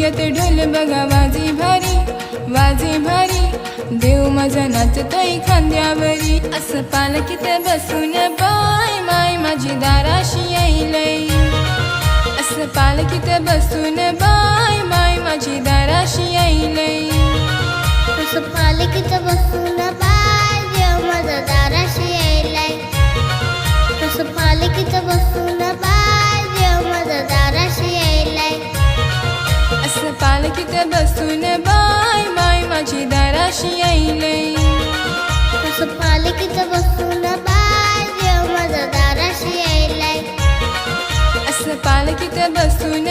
मुंग्यात ढोल बघा वाजे भारी, वाजे भारी, देव माझा नाचतोय खांद्यावरी. असं पालखीत बसून बाय माय माझी दाराशी येईलय. असं पालखीत बसून बाय माय माझी दाराशी येईलय. असं पालखीत बसून बाय देव माझा दाराशी येईलय. असं पालखीत बसून बाय देव माझा दाराशी येईलय. असं पालखीत बसून बाय माय माझी दाराशी येईलय. असं पालखीत बसून बाय देव माझा दाराशी येईलय. असं पालखीत बसून